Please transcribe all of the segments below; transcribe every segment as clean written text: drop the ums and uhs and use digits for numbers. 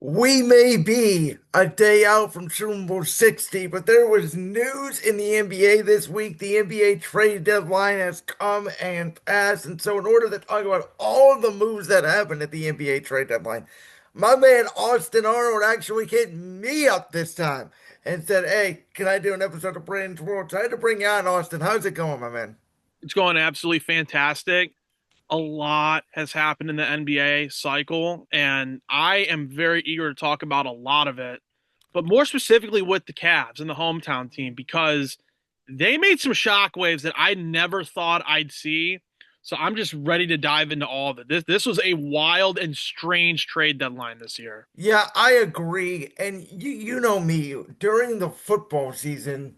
We may be a day out from Super Bowl 60, but there was news in the NBA this week. The NBA trade deadline has come and passed. And so, in order to talk about all of the moves that happened at the NBA trade deadline, my man Austin Arnold actually hit me up this time and said, "Hey, can I do an episode of Brandon's World?" So I had to bring you on, Austin. How's it going, my man? It's going absolutely fantastic. A lot has happened in the NBA cycle, and I am very eager to talk about a lot of it, but more specifically with the Cavs and the hometown team, because they made some shockwaves that I never thought I'd see. So I'm just ready to dive into all of it. This was a wild and strange trade deadline this year. Yeah, I agree. And you know me, during the football season,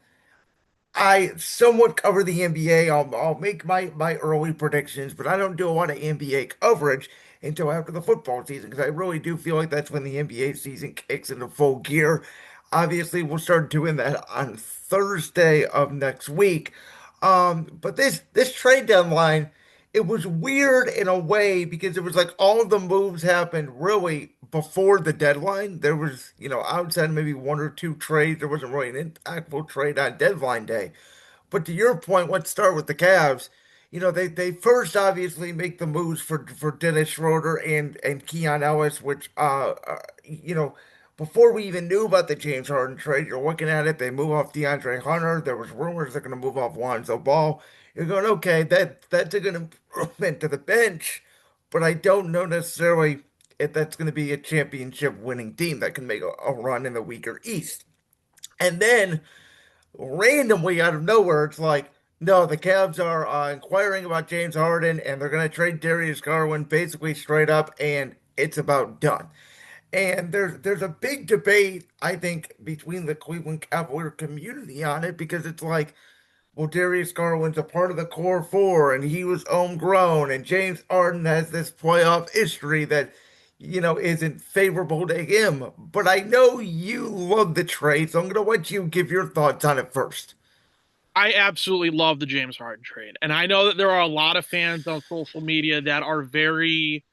I somewhat cover the NBA. I'll make my early predictions, but I don't do a lot of NBA coverage until after the football season because I really do feel like that's when the NBA season kicks into full gear. Obviously, we'll start doing that on Thursday of next week. But this trade deadline, it was weird in a way because it was like all of the moves happened really before the deadline. There was, outside maybe one or two trades, there wasn't really an impactful trade on deadline day. But to your point, let's start with the Cavs. They first obviously make the moves for Dennis Schroeder and Keon Ellis, which before we even knew about the James Harden trade, you're looking at it. They move off DeAndre Hunter. There was rumors they're going to move off Lonzo Ball. You're going, okay, that's a good improvement to the bench, but I don't know necessarily if that's going to be a championship winning team that can make a run in the weaker East. And then randomly out of nowhere, it's like, no, the Cavs are inquiring about James Harden and they're going to trade Darius Garland basically straight up, and it's about done. And there's a big debate, I think, between the Cleveland Cavalier community on it because it's like, well, Darius Garland's a part of the core four, and he was homegrown, and James Harden has this playoff history that, isn't favorable to him. But I know you love the trade, so I'm going to let you give your thoughts on it first. I absolutely love the James Harden trade. And I know that there are a lot of fans on social media that are very,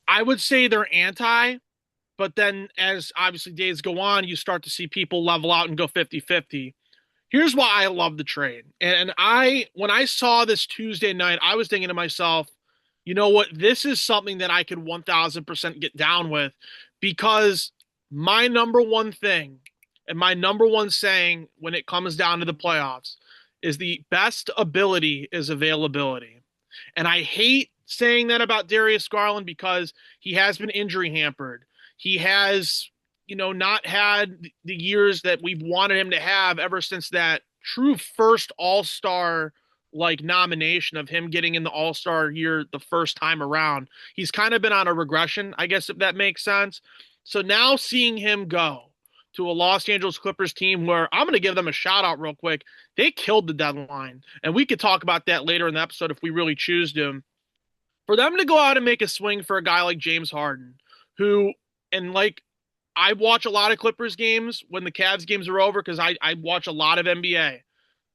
I would say they're anti, but then as obviously days go on, you start to see people level out and go 50-50. Here's why I love the trade. When I saw this Tuesday night, I was thinking to myself, you know what? This is something that I could 1000% get down with because my number one thing and my number one saying when it comes down to the playoffs is the best ability is availability. And I hate saying that about Darius Garland because he has been injury hampered. He has, not had the years that we've wanted him to have ever since that true first all-star like nomination of him getting in the all-star year the first time around. He's kind of been on a regression, I guess if that makes sense. So now seeing him go to a Los Angeles Clippers team where I'm going to give them a shout out real quick. They killed the deadline. And we could talk about that later in the episode if we really choose to. For them to go out and make a swing for a guy like James Harden, who, and like, I watch a lot of Clippers games when the Cavs games are over because I watch a lot of NBA.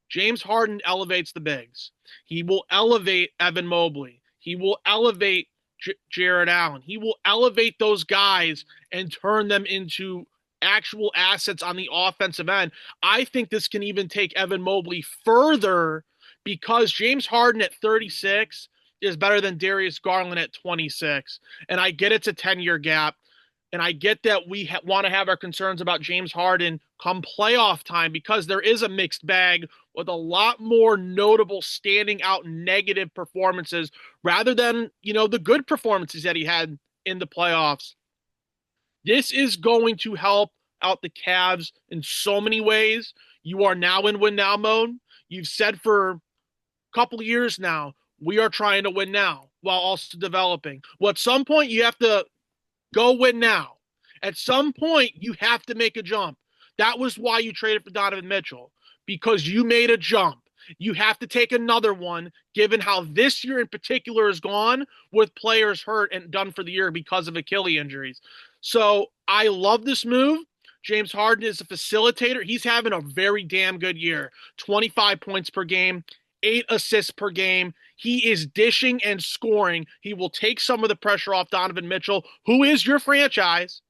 James Harden elevates the bigs. He will elevate Evan Mobley. He will elevate Jared Allen. He will elevate those guys and turn them into actual assets on the offensive end. I think this can even take Evan Mobley further because James Harden at 36 is better than Darius Garland at 26. And I get it's a 10-year gap. And I get that we want to have our concerns about James Harden come playoff time because there is a mixed bag with a lot more notable standing out negative performances rather than, the good performances that he had in the playoffs. This is going to help out the Cavs in so many ways. You are now in win now mode. You've said for a couple of years now, we are trying to win now while also developing. Well, at some point, you have to go win now. At some point, you have to make a jump. That was why you traded for Donovan Mitchell, because you made a jump. You have to take another one, given how this year in particular has gone with players hurt and done for the year because of Achilles injuries. So I love this move. James Harden is a facilitator. He's having a very damn good year. 25 points per game, 8 assists per game. He is dishing and scoring. He will take some of the pressure off Donovan Mitchell, who is your franchise.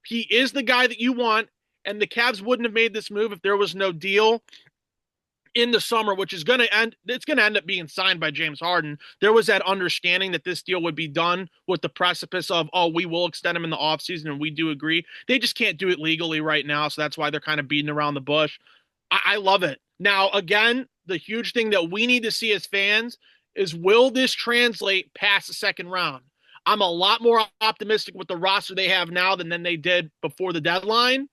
He is the guy that you want, and the Cavs wouldn't have made this move if there was no deal in the summer, which is going to end. It's going to end up being signed by James Harden. There was that understanding that this deal would be done with the precipice of, oh, we will extend him in the offseason, and we do agree. They just can't do it legally right now, so that's why they're kind of beating around the bush. I love it. Now, again, the huge thing that we need to see as fans is, will this translate past the second round? I'm a lot more optimistic with the roster they have now than they did before the deadline.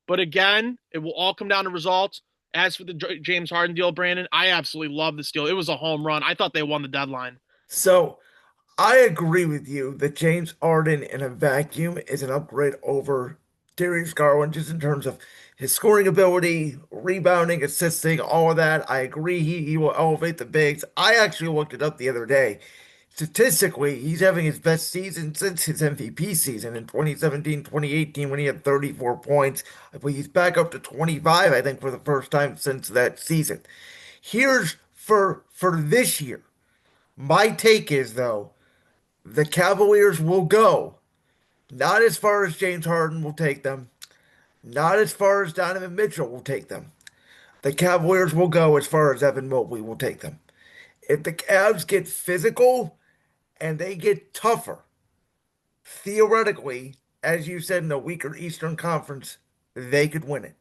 But again, it will all come down to results. As for the James Harden deal, Brandon, I absolutely love this deal. It was a home run. I thought they won the deadline. So I agree with you that James Harden in a vacuum is an upgrade over Darius Garland just in terms of his scoring ability, rebounding, assisting, all of that. I agree he will elevate the bigs. I actually looked it up the other day. Statistically, he's having his best season since his MVP season in 2017, 2018 when he had 34 points. I believe he's back up to 25, I think, for the first time since that season. Here's for this year. My take is though, the Cavaliers will go not as far as James Harden will take them, not as far as Donovan Mitchell will take them. The Cavaliers will go as far as Evan Mobley will take them. If the Cavs get physical and they get tougher, theoretically, as you said in a weaker Eastern Conference, they could win it.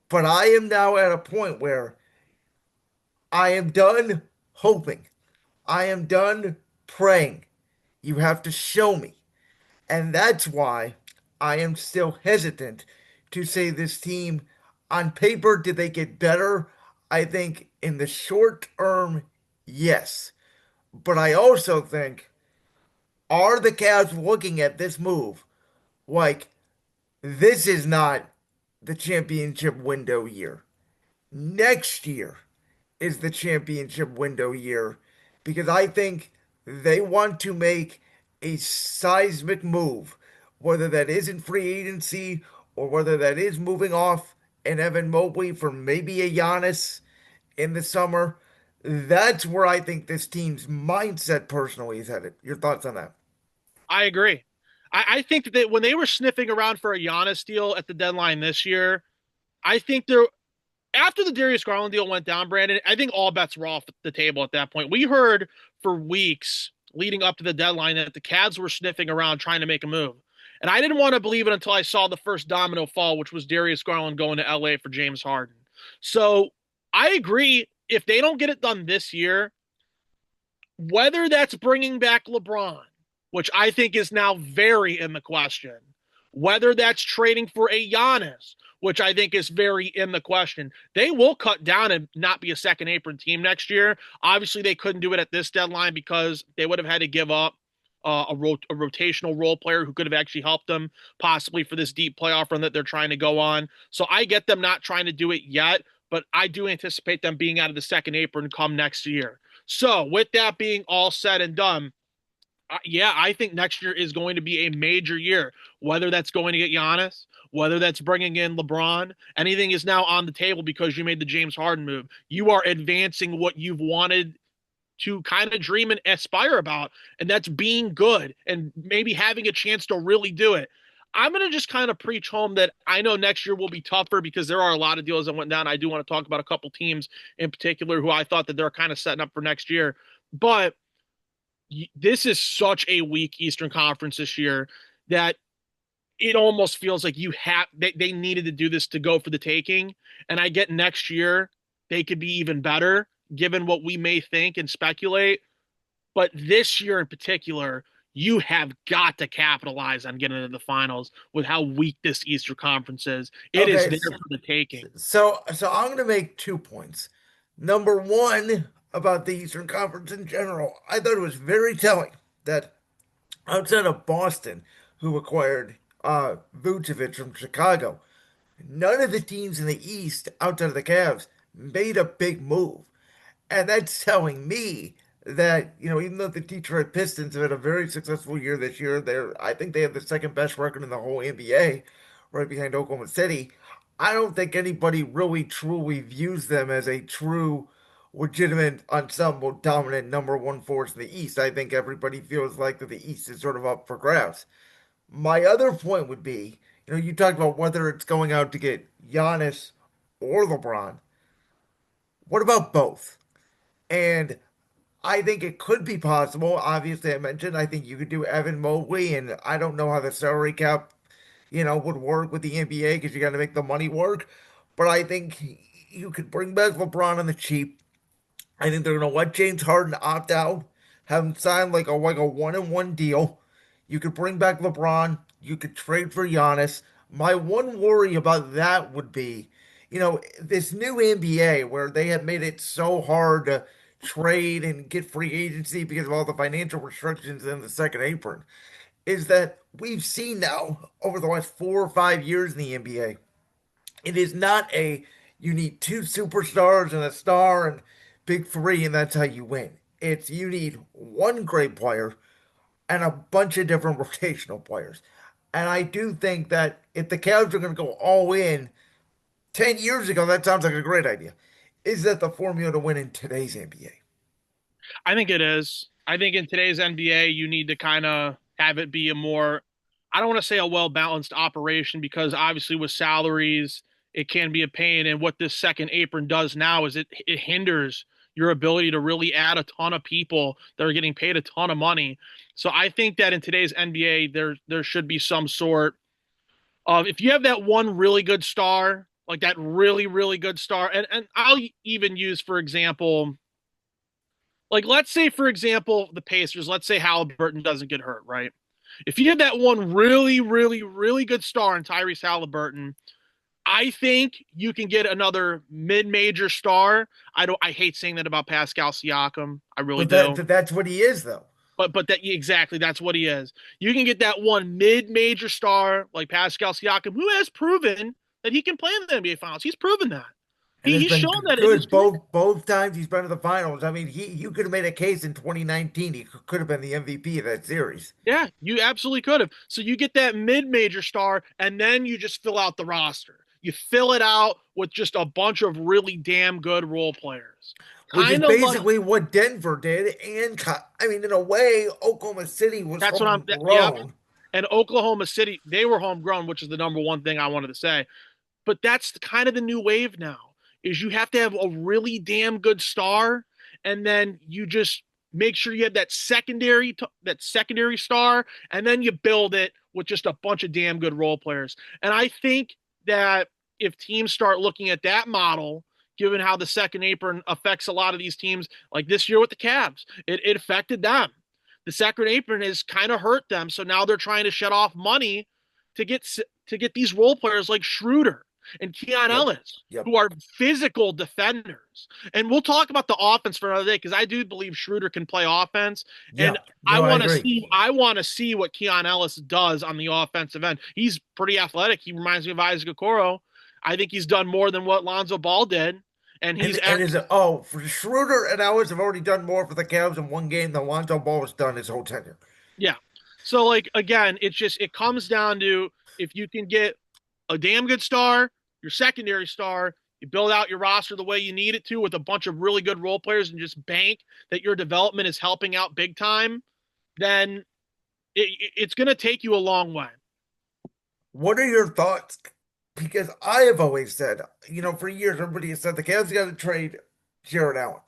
But I am now at a point where I am done hoping. I am done praying. You have to show me. And that's why I am still hesitant to say this team, on paper, did they get better? I think in the short term, yes. But I also think, are the Cavs looking at this move like this is not the championship window year? Next year is the championship window year because I think they want to make a seismic move, whether that is in free agency or whether that is moving off an Evan Mobley for maybe a Giannis in the summer. That's where I think this team's mindset personally is headed. Your thoughts on that? I agree. I think that when they were sniffing around for a Giannis deal at the deadline this year, I think they're after the Darius Garland deal went down, Brandon, I think all bets were off the table at that point. We heard for weeks leading up to the deadline that the Cavs were sniffing around trying to make a move. And I didn't want to believe it until I saw the first domino fall, which was Darius Garland going to LA for James Harden. So I agree. If they don't get it done this year, whether that's bringing back LeBron, which I think is now very in the question, whether that's trading for a Giannis, which I think is very in the question. They will cut down and not be a second apron team next year. Obviously, they couldn't do it at this deadline because they would have had to give up a rotational role player who could have actually helped them possibly for this deep playoff run that they're trying to go on. So I get them not trying to do it yet, but I do anticipate them being out of the second apron come next year. So with that being all said and done, yeah, I think next year is going to be a major year. Whether that's going to get Giannis, whether that's bringing in LeBron, anything is now on the table because you made the James Harden move. You are advancing what you've wanted to kind of dream and aspire about, and that's being good and maybe having a chance to really do it. I'm going to just kind of preach home that I know next year will be tougher because there are a lot of deals that went down. I do want to talk about a couple teams in particular who I thought that they're kind of setting up for next year. But this is such a weak Eastern Conference this year that it almost feels like they needed to do this to go for the taking. And I get next year they could be even better given what we may think and speculate. But this year in particular, you have got to capitalize on getting into the finals with how weak this Eastern Conference is. It is Okay, there for the taking. so I'm going to make 2 points. Number one, about the Eastern Conference in general, I thought it was very telling that outside of Boston, who acquired Vucevic from Chicago, none of the teams in the East outside of the Cavs made a big move. And that's telling me that, even though the Detroit Pistons have had a very successful year this year, I think they have the second best record in the whole NBA, right behind Oklahoma City. I don't think anybody really truly views them as a true legitimate ensemble dominant number one force in the East. I think everybody feels like that the East is sort of up for grabs. My other point would be, you talked about whether it's going out to get Giannis or LeBron. What about both? And I think it could be possible. Obviously, I mentioned I think you could do Evan Mobley, and I don't know how the salary cap, would work with the NBA because you got to make the money work. But I think you could bring back LeBron on the cheap. I think they're gonna let James Harden opt out, have him sign like a 1-and-1 deal. You could bring back LeBron. You could trade for Giannis. My one worry about that would be, this new NBA where they have made it so hard to trade and get free agency because of all the financial restrictions in the second apron, is that we've seen now over the last 4 or 5 years in the NBA. It is not a you need two superstars and a star and big three, and that's how you win. It's you need one great player and a bunch of different rotational players. And I do think that if the Cavs are going to go all in 10 years ago, that sounds like a great idea. Is that the formula to win in today's NBA? I think it is. I think in today's NBA, you need to kind of have it be a more, I don't want to say a well balanced operation because obviously with salaries, it can be a pain. And what this second apron does now is it hinders your ability to really add a ton of people that are getting paid a ton of money. So I think that in today's NBA, there should be some sort of if you have that one really good star, like that really good star, and I'll even use for example like let's say for example the Pacers, let's say Halliburton doesn't get hurt, right? If you have that one really good star in Tyrese Halliburton, I think you can get another mid-major star. I hate saying that about Pascal Siakam. I really But do. that's what he is, though. But that exactly that's what he is. You can get that one mid-major star like Pascal Siakam who has proven that he can play in the NBA finals. He's proven that. And has He's been shown that in his good career. both times he's been to the finals. I mean, he you could have made a case in 2019. He could have been the MVP of that series. Yeah, you absolutely could have. So you get that mid-major star, and then you just fill out the roster. You fill it out with just a bunch of really damn good role players. Which is Kind of like basically what Denver did. And I mean, in a way, Oklahoma City was that's what I'm. Yep. homegrown. And Oklahoma City, they were homegrown, which is the number one thing I wanted to say. But that's kind of the new wave now. Is you have to have a really damn good star, and then you just make sure you have that secondary star, and then you build it with just a bunch of damn good role players. And I think that if teams start looking at that model, given how the second apron affects a lot of these teams, like this year with the Cavs, it affected them. The second apron has kind of hurt them, so now they're trying to shut off money to get these role players like Schroeder and Keon Yep. Ellis, Yep. who are physical defenders. And we'll talk about the offense for another day because I do believe Schroeder can play offense. And Yeah. No, I agree. I want to see what Keon Ellis does on the offensive end. He's pretty athletic. He reminds me of Isaac Okoro. I think he's done more than what Lonzo Ball did. And he's And is it for Schroeder and Ellis have already done more for the Cavs in one game than Lonzo Ball has done his whole tenure. yeah. So like again, it comes down to if you can get a damn good star, your secondary star, you build out your roster the way you need it to with a bunch of really good role players and just bank that your development is helping out big time, then it's going to take you a long way. What are your thoughts? Because I have always said, for years, everybody has said the Cavs got to trade Jared Allen.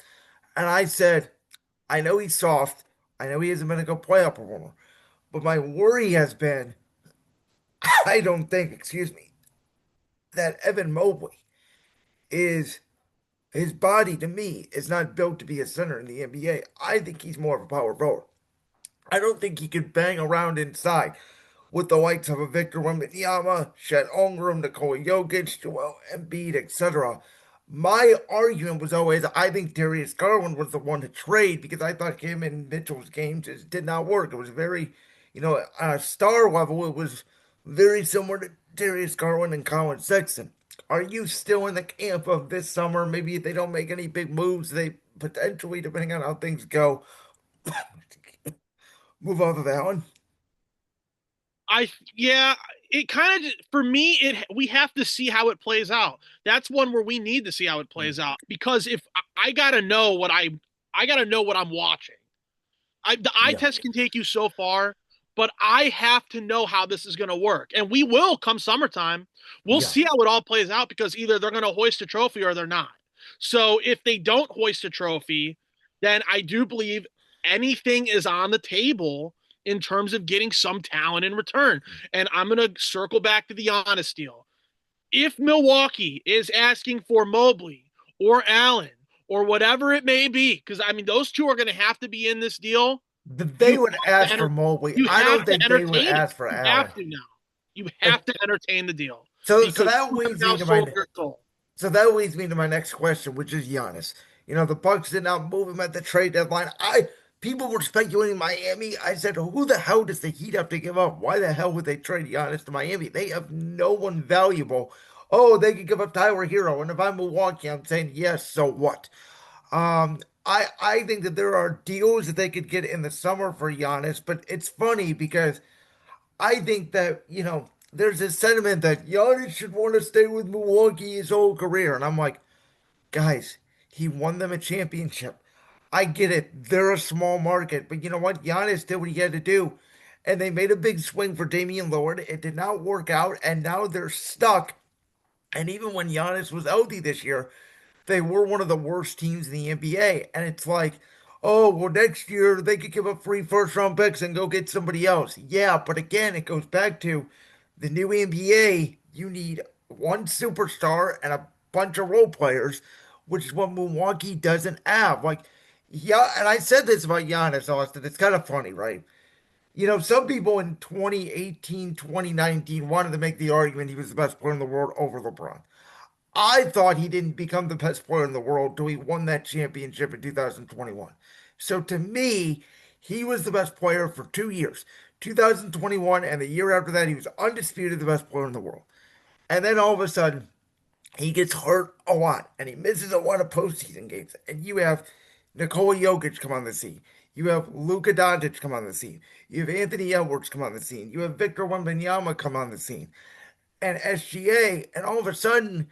And I said, I know he's soft. I know he hasn't been a good playoff performer. But my worry has been, I don't think, excuse me, that Evan Mobley is his body to me is not built to be a center in the NBA. I think he's more of a power forward. I don't think he could bang around inside with the likes of a Victor Wembanyama, Chet Holmgren, Nikola Jokic, Joel Embiid, etc. My argument was always I think Darius Garland was the one to trade because I thought him and Mitchell's games just did not work. It was very, on a star level, it was very similar to Darius Garland and Colin Sexton. Are you still in the camp of this summer? Maybe if they don't make any big moves, they potentially, depending on how things go, move off of that one. Yeah, it kind of for me it we have to see how it plays out. That's one where we need to see how it plays out because if I got to know what I got to know what I'm watching. The eye Yeah. test can take you so far, but I have to know how this is going to work. And we will come summertime. We'll Yeah. see how it all plays out because either they're going to hoist a trophy or they're not. So if they don't hoist a trophy, then I do believe anything is on the table in terms of getting some talent in return. And I'm going to circle back to the Giannis deal. If Milwaukee is asking for Mobley or Allen or whatever it may be, because I mean, those two are going to have to be in this deal. They You would have to ask for Mobley. you I have don't to think they would entertain it. ask for You Allen. have to now. You have Like, to entertain the deal so because that you have leads me now to sold my your soul. So that leads me to my next question, which is Giannis. The Bucks did not move him at the trade deadline. I People were speculating Miami. I said, who the hell does the Heat have to give up? Why the hell would they trade Giannis to Miami? They have no one valuable. Oh, they could give up Tyler Hero. And if I'm Milwaukee, I'm saying yes, so what? I think that there are deals that they could get in the summer for Giannis, but it's funny because I think that, there's this sentiment that Giannis should want to stay with Milwaukee his whole career. And I'm like, guys, he won them a championship. I get it. They're a small market. But you know what? Giannis did what he had to do. And they made a big swing for Damian Lillard. It did not work out. And now they're stuck. And even when Giannis was healthy this year, they were one of the worst teams in the NBA. And it's like, oh, well, next year they could give up free first round picks and go get somebody else. Yeah, but again, it goes back to the new NBA. You need one superstar and a bunch of role players, which is what Milwaukee doesn't have. Like, yeah, and I said this about Giannis, Austin. It's kind of funny, right? Some people in 2018, 2019 wanted to make the argument he was the best player in the world over LeBron. I thought he didn't become the best player in the world till he won that championship in 2021. So to me, he was the best player for 2 years, 2021, and the year after that, he was undisputed the best player in the world. And then all of a sudden, he gets hurt a lot and he misses a lot of postseason games. And you have Nikola Jokic come on the scene. You have Luka Doncic come on the scene. You have Anthony Edwards come on the scene. You have Victor Wembanyama come on the scene and SGA, and all of a sudden,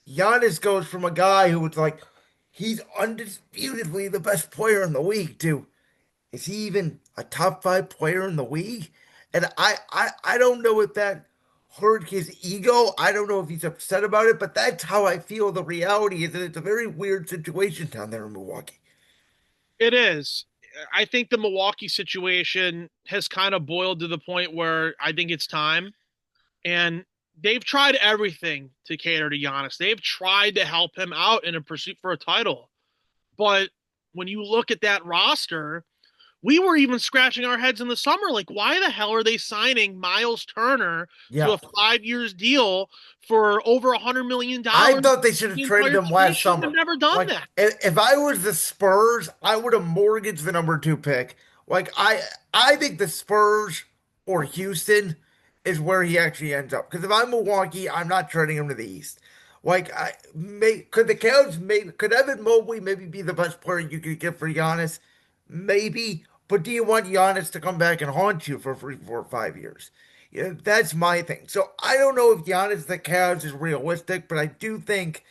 Giannis goes from a guy who was like, he's undisputedly the best player in the league to, is he even a top five player in the league? And I don't know if that hurt his ego. I don't know if he's upset about it, but that's how I feel the reality is that it's a very weird situation down there in Milwaukee. It is. I think the Milwaukee situation has kind of boiled to the point where I think it's time. And they've tried everything to cater to Giannis. They've tried to help him out in a pursuit for a title. But when you look at that roster, we were even scratching our heads in the summer. Like, why the hell are they signing Miles Turner to Yeah. a 5 years deal for over I $100 million? thought they should have The traded entire him they last should have summer. never done Like, that. if I was the Spurs, I would have mortgaged the number two pick. Like, I think the Spurs or Houston is where he actually ends up. Because if I'm Milwaukee, I'm not trading him to the East. Like, could the Cavs maybe could Evan Mobley maybe be the best player you could get for Giannis? Maybe, but do you want Giannis to come back and haunt you for 3, 4, 5 years? That's my thing. So I don't know if Giannis the Cavs is realistic, but I do think,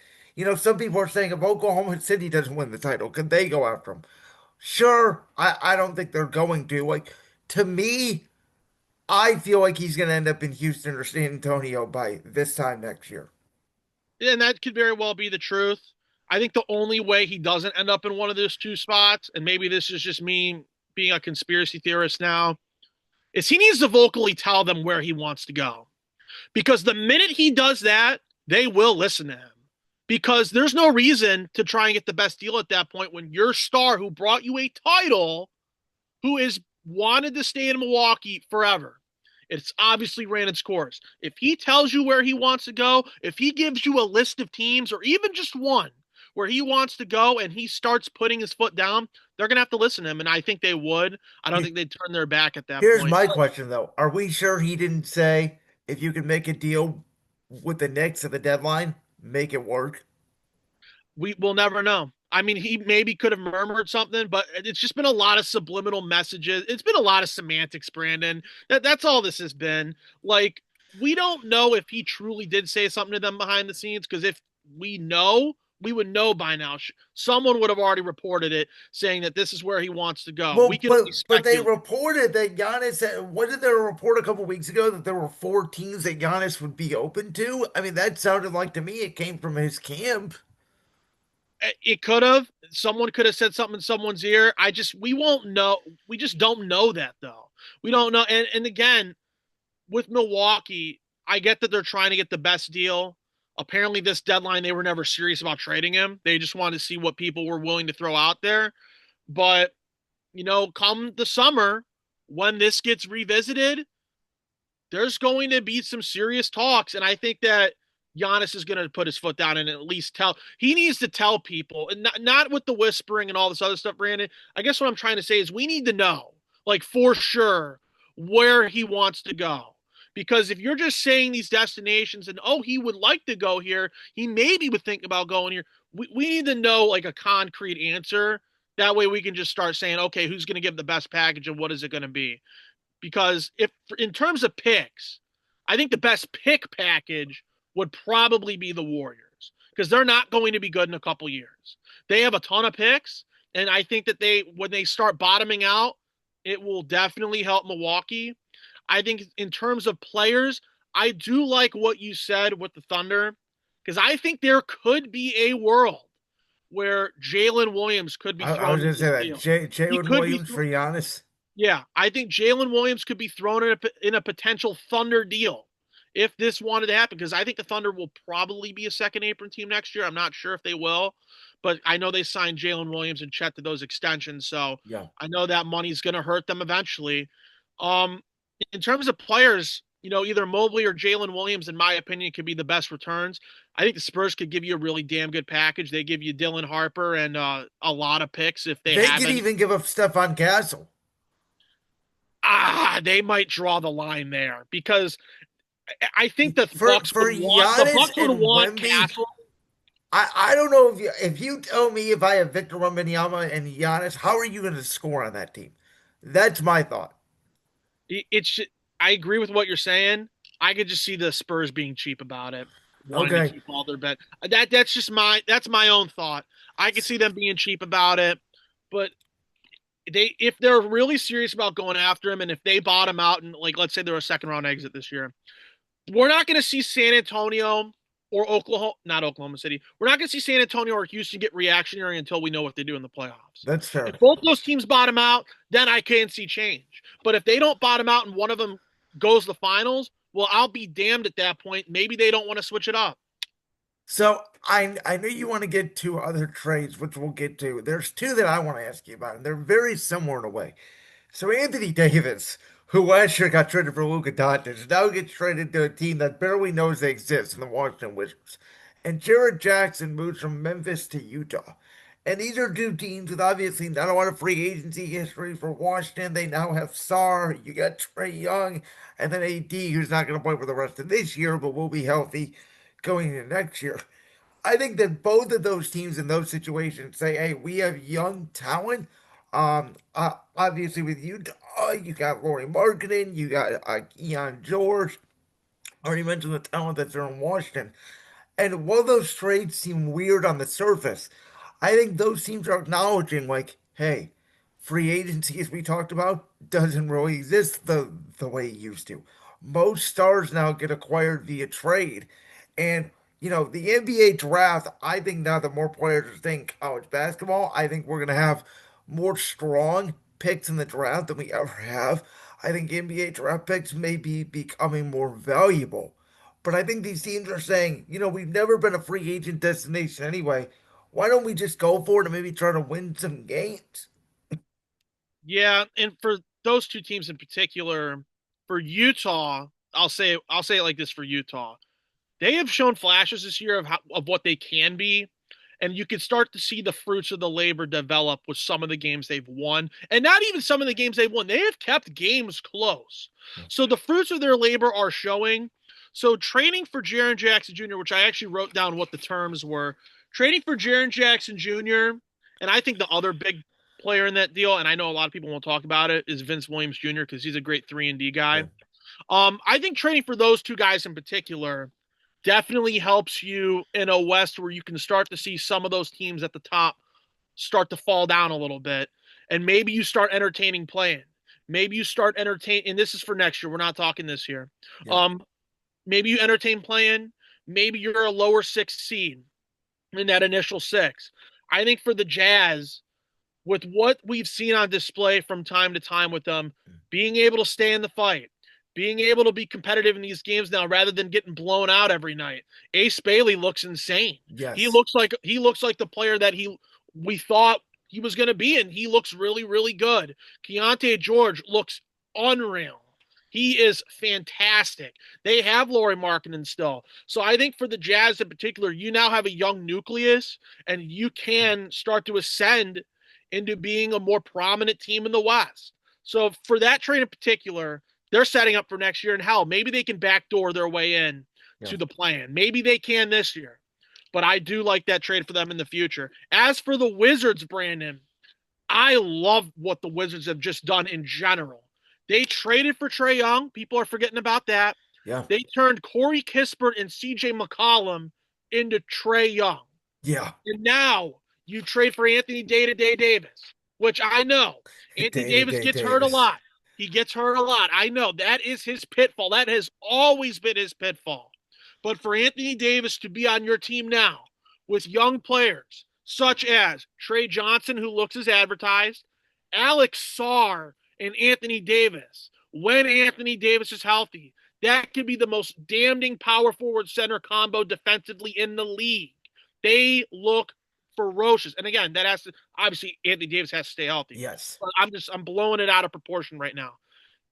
some people are saying if Oklahoma City doesn't win the title, could they go after him? Sure, I don't think they're going to. Like, to me, I feel like he's going to end up in Houston or San Antonio by this time next year. And that could very well be the truth. I think the only way he doesn't end up in one of those two spots, and maybe this is just me being a conspiracy theorist now, is he needs to vocally tell them where he wants to go. Because the minute he does that, they will listen to him. Because there's no reason to try and get the best deal at that point when your star who brought you a title, who is wanted to stay in Milwaukee forever, it's obviously ran its course. If he tells you where he wants to go, if he gives you a list of teams or even just one where he wants to go and he starts putting his foot down, they're going to have to listen to him. And I think they would. I don't think they'd turn their back at that Here's point. my question though. Are we sure he didn't say if you can make a deal with the Knicks at the deadline, make it work? We will never know. I mean, he maybe could have murmured something, but it's just been a lot of subliminal messages. It's been a lot of semantics, Brandon. That's all this has been. We don't know if he truly did say something to them behind the scenes because if we know, we would know by now. Someone would have already reported it, saying that this is where he wants to go. We Well, can only but they speculate. reported that Giannis. What did there report a couple weeks ago that there were four teams that Giannis would be open to? I mean, that sounded like to me it came from his camp. It could have. Someone could have said something in someone's ear. We won't know. We just don't know that though. We don't know. And again, with Milwaukee, I get that they're trying to get the best deal. Apparently, this deadline, they were never serious about trading him. They just wanted to see what people were willing to throw out there. But, come the summer, when this gets revisited, there's going to be some serious talks. And I think that Giannis is going to put his foot down and at least he needs to tell people, and not with the whispering and all this other stuff, Brandon. I guess what I'm trying to say is we need to know, like for sure, where he wants to go. Because if you're just saying these destinations and, oh, he would like to go here, he maybe would think about going here. We need to know like a concrete answer. That way we can just start saying, okay, who's going to give the best package and what is it going to be? Because if in terms of picks, I think the best pick package would probably be the Warriors because they're not going to be good in a couple years. They have a ton of picks, and I think that when they start bottoming out, it will definitely help Milwaukee. I think in terms of players, I do like what you said with the Thunder because I think there could be a world where Jalen Williams could be I thrown was in going to say this that deal. He Jalen could be Williams for Giannis. yeah, I think Jalen Williams could be thrown in a potential Thunder deal if this wanted to happen because I think the Thunder will probably be a second apron team next year. I'm not sure if they will, but I know they signed Jalen Williams and Chet to those extensions, so Yeah. I know that money's going to hurt them eventually. Um, in terms of players, either Mobley or Jalen Williams, in my opinion, could be the best returns. I think the Spurs could give you a really damn good package. They give you Dylan Harper and a lot of picks if they They could haven't. even give up Stephon Castle. They might draw the line there because I think the Bucks For would want the Giannis Bucks would and want Wemby, Castle. I don't know if you tell me if I have Victor Wembanyama and Giannis, how are you going to score on that team? That's my thought. It's I agree with what you're saying. I could just see the Spurs being cheap about it, wanting to Okay. keep all their bet. That's my own thought. I could see them being cheap about it, but if they're really serious about going after him, and if they bottom out and like let's say they're a second round exit this year, we're not going to see San Antonio or Oklahoma, not Oklahoma City. We're not going to see San Antonio or Houston get reactionary until we know what they do in the playoffs. That's If fair. both those teams bottom out, then I can see change. But if they don't bottom out and one of them goes to the finals, well, I'll be damned at that point. Maybe they don't want to switch it up. So I know you want to get to other trades, which we'll get to. There's two that I want to ask you about, and they're very similar in a way. So Anthony Davis, who last year got traded for Luka Doncic, now gets traded to a team that barely knows they exist in the Washington Wizards. And Jared Jackson moves from Memphis to Utah. And these are two teams with obviously not a lot of free agency history for Washington. They now have Sarr, you got Trey Young, and then AD, who's not going to play for the rest of this year, but will be healthy going into next year. I think that both of those teams in those situations say, "Hey, we have young talent. Obviously with you, you got Laurie Marketing, you got Keon George. Already mentioned the talent that's there in Washington. And while those trades seem weird on the surface, I think those teams are acknowledging, like, hey, free agency, as we talked about, doesn't really exist the way it used to. Most stars now get acquired via trade. And, the NBA draft, I think now that more players think, oh, it's basketball, I think we're going to have more strong picks in the draft than we ever have. I think NBA draft picks may be becoming more valuable. But I think these teams are saying, we've never been a free agent destination anyway. Why don't we just go for it and maybe try to win some games? Yeah, and for those two teams in particular, for Utah, I'll say it like this for Utah. They have shown flashes this year of what they can be, and you can start to see the fruits of the labor develop with some of the games they've won, and not even some of the games they've won. They have kept games close, so the fruits of their labor are showing. So trading for Jaren Jackson Jr., which I actually wrote down what the terms were, trading for Jaren Jackson Jr. and I think the other big player in that deal, and I know a lot of people won't talk about it, is Vince Williams Jr. because he's a great 3-and-D guy. Yeah. I think trading for those two guys in particular definitely helps you in a West where you can start to see some of those teams at the top start to fall down a little bit. And maybe you start entertaining playing. Maybe you start entertaining, and this is for next year. We're not talking this year. Yeah. Um, maybe you entertain playing. Maybe you're a lower six seed in that initial six. I think for the Jazz, with what we've seen on display from time to time with them, being able to stay in the fight, being able to be competitive in these games now rather than getting blown out every night. Ace Bailey looks insane. He Yes. looks like he looks like the player that we thought he was going to be, and he looks really, really good. Keontae George looks unreal. He is fantastic. They have Lauri Markkanen still. So I think for the Jazz in particular, you now have a young nucleus and you can start to ascend into being a more prominent team in the West. So for that trade in particular, they're setting up for next year. And hell, maybe they can backdoor their way in Yeah. to the plan. Maybe they can this year. But I do like that trade for them in the future. As for the Wizards, Brandon, I love what the Wizards have just done in general. They traded for Trae Young. People are forgetting about that. Yeah. They turned Corey Kispert and CJ McCollum into Trae Young. Yeah. And now you trade for Anthony Day-to-Day Davis, which I know Anthony Day to Davis day gets hurt a Davis. lot. He gets hurt a lot. I know that is his pitfall. That has always been his pitfall. But for Anthony Davis to be on your team now with young players such as Trey Johnson, who looks as advertised, Alex Sarr, and Anthony Davis, when Anthony Davis is healthy, that could be the most damning power forward center combo defensively in the league. They look ferocious. And again, that has to obviously Anthony Davis has to stay healthy. Yes. But I'm blowing it out of proportion right now.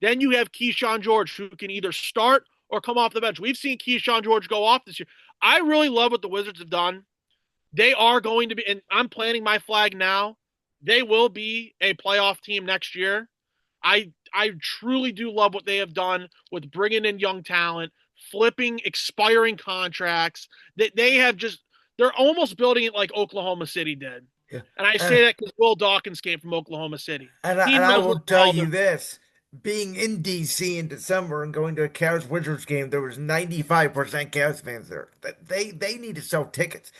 Then you have Keyshawn George, who can either start or come off the bench. We've seen Keyshawn George go off this year. I really love what the Wizards have done. They are going to be, and I'm planting my flag now. They will be a playoff team next year. I truly do love what they have done with bringing in young talent, flipping expiring contracts. They have just they're almost building it like Oklahoma City did. Yeah. And I And, say that because Will Dawkins came from Oklahoma City. He and I knows what will the tell hell they're you this. Being in DC in December and going to a Cavs Wizards game, there was 95% Cavs fans there. They need to sell tickets.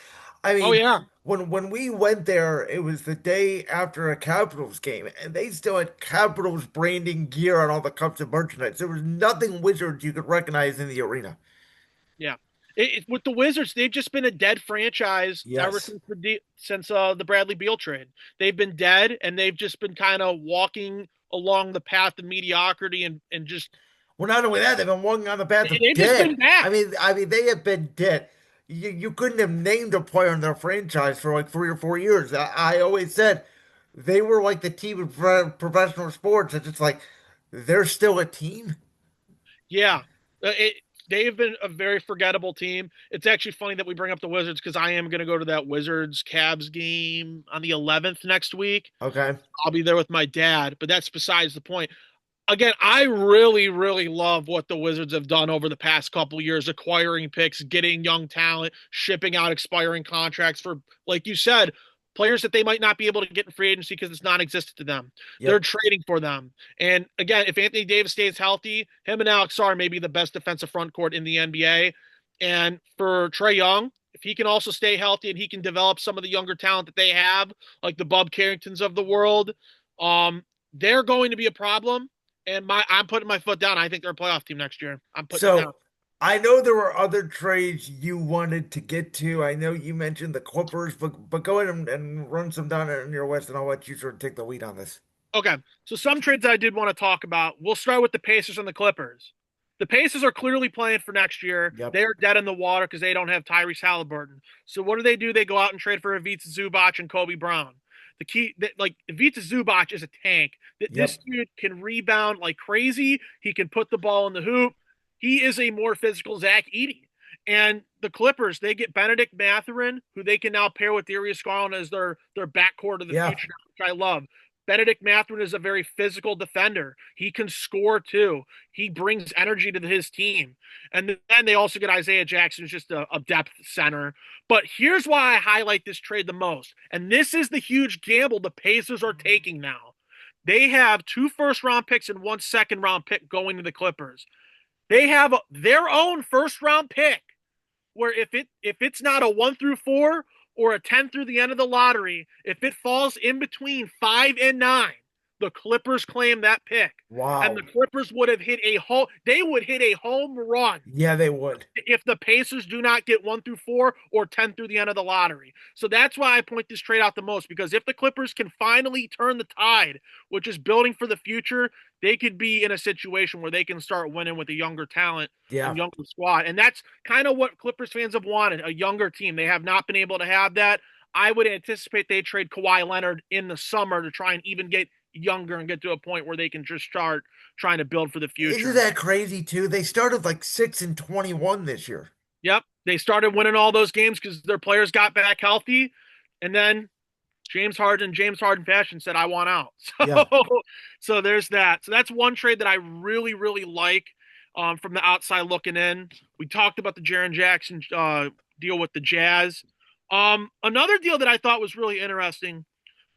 I Oh mean, yeah. when we went there, it was the day after a Capitals game, and they still had Capitals branding gear on all the cups and merchandise. There was nothing Wizards you could recognize in the arena. Yeah. With the Wizards, they've just been a dead franchise ever Yes. since the Bradley Beal trade. They've been dead, and they've just been kind of walking along the path of mediocrity and just Well, not only that, they've been walking on the path of they've just been dead. bad. They have been dead. You couldn't have named a player in their franchise for like 3 or 4 years. I always said they were like the team of professional sports. It's just like they're still a team. Yeah, it, they've been a very forgettable team. It's actually funny that we bring up the Wizards because I am going to go to that Wizards Cavs game on the 11th next week. Okay. I'll be there with my dad, but that's besides the point. Again, I really, really love what the Wizards have done over the past couple of years, acquiring picks, getting young talent, shipping out expiring contracts for, like you said, players that they might not be able to get in free agency because it's non-existent to them. They're Yep. trading for them. And again, if Anthony Davis stays healthy, him and Alex Sarr may be the best defensive front court in the NBA. And for Trae Young, if he can also stay healthy and he can develop some of the younger talent that they have, like the Bub Carringtons of the world, they're going to be a problem. And I'm putting my foot down. I think they're a playoff team next year. I'm putting it down. So I know there were other trades you wanted to get to. I know you mentioned the Clippers, but go ahead and run some down in your West, and I'll let you sort of take the lead on this. Okay. So some trades I did want to talk about. We'll start with the Pacers and the Clippers. The Pacers are clearly playing for next year. Yep. They are dead in the water because they don't have Tyrese Halliburton. So what do? They go out and trade for Ivica Zubac and Kobe Brown. The key, that like Ivica Zubac is a tank. This Yep. dude can rebound like crazy. He can put the ball in the hoop. He is a more physical Zach Edey. And the Clippers, they get Benedict Mathurin, who they can now pair with Darius Garland as their backcourt of the Yeah. future, which I love. Benedict Mathurin is a very physical defender. He can score too. He brings energy to his team. And then they also get Isaiah Jackson, who's just a depth center. But here's why I highlight this trade the most. And this is the huge gamble the Pacers are taking now. They have 2 first-round picks and 1 second-round pick going to the Clippers. They have their own first-round pick where if it's not a 1 through 4 or a 10 through the end of the lottery, if it falls in between 5 and 9, the Clippers claim that pick. And the Wow. Clippers would have hit a home they would hit a home run Yeah, they would. if the Pacers do not get 1 through 4 or 10 through the end of the lottery. So that's why I point this trade out the most, because if the Clippers can finally turn the tide, which is building for the future, they could be in a situation where they can start winning with a younger talent and Yeah. younger squad. And that's kind of what Clippers fans have wanted, a younger team. They have not been able to have that. I would anticipate they trade Kawhi Leonard in the summer to try and even get younger and get to a point where they can just start trying to build for the Isn't future. that crazy too? They started like 6-21 this year. Yep. They started winning all those games because their players got back healthy. And then James Harden fashion said, I want out. Yeah. So there's that. So that's one trade that I really, really like from the outside looking in. We talked about the Jaren Jackson deal with the Jazz. Another deal that I thought was really interesting,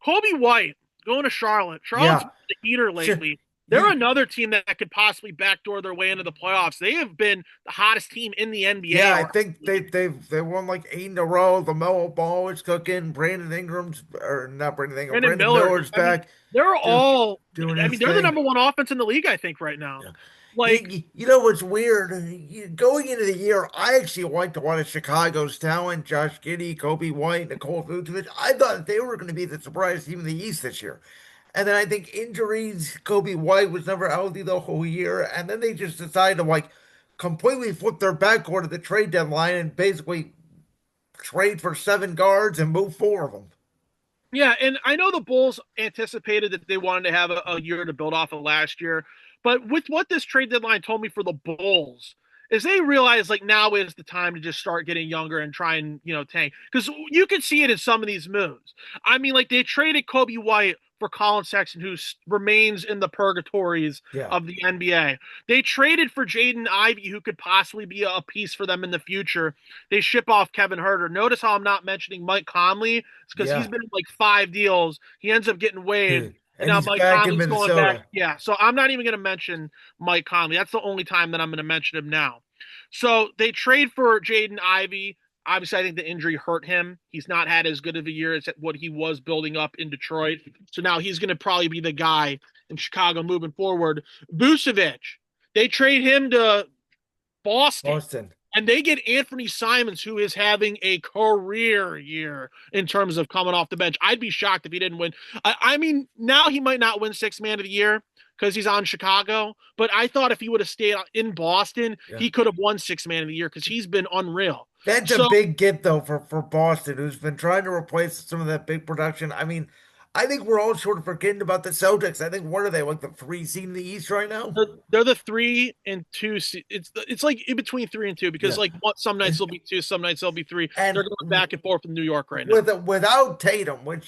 Kobe White going to Charlotte. Charlotte's Yeah. been the heater Sure. lately. They're You another team that could possibly backdoor their way into the playoffs. They have been the hottest team in the NBA Yeah, I already. think they won like 8 in a row. The Melo Ball is cooking. Brandon Ingram's or not Brandon Ingram. Brandon Brandon Miller. Miller's I mean, back they're do, all. doing I his mean, they're the thing. number one offense in the league. I think right now. Yeah. Like, You know what's weird? Going into the year, I actually liked a lot of Chicago's talent: Josh Giddey, Kobe White, Nicole Vucevic. I thought they were going to be the surprise team in the East this year. And then I think injuries, Kobe White was never healthy the whole year. And then they just decided to like completely flip their backcourt at the trade deadline and basically trade for 7 guards and move 4 of them. yeah, and I know the Bulls anticipated that they wanted to have a year to build off of last year, but with what this trade deadline told me for the Bulls is they realize like now is the time to just start getting younger and try and tank, because you can see it in some of these moves. I mean, like they traded Kobe White for Colin Sexton, who remains in the purgatories Yeah. of the NBA. They traded for Jaden Ivey, who could possibly be a piece for them in the future. They ship off Kevin Herter. Notice how I'm not mentioning Mike Conley. It's because he's Yeah. been in like 5 deals. He ends up getting waived. And And now he's Mike back in Conley's going back. Minnesota. Yeah. So I'm not even going to mention Mike Conley. That's the only time that I'm going to mention him now. So they trade for Jaden Ivey. Obviously, I think the injury hurt him. He's not had as good of a year as what he was building up in Detroit. So now he's going to probably be the guy in Chicago moving forward. Vucevic, they trade him to Boston. Boston. And they get Anthony Simons, who is having a career year in terms of coming off the bench. I'd be shocked if he didn't win. I mean, now he might not win Sixth Man of the Year because he's on Chicago, but I thought if he would have stayed in Boston, Yeah. he could have won Sixth Man of the Year because he's been unreal. That's a So big get though for Boston, who's been trying to replace some of that big production. I mean, I think we're all sort of forgetting about the Celtics. I think what are they like the 3 seed in the East right now? they're the 3 and 2. It's like in between 3 and 2 because Yeah. like some nights they'll be 2, some nights they'll be 3. They're And going back and forth in New York right now. without Tatum, which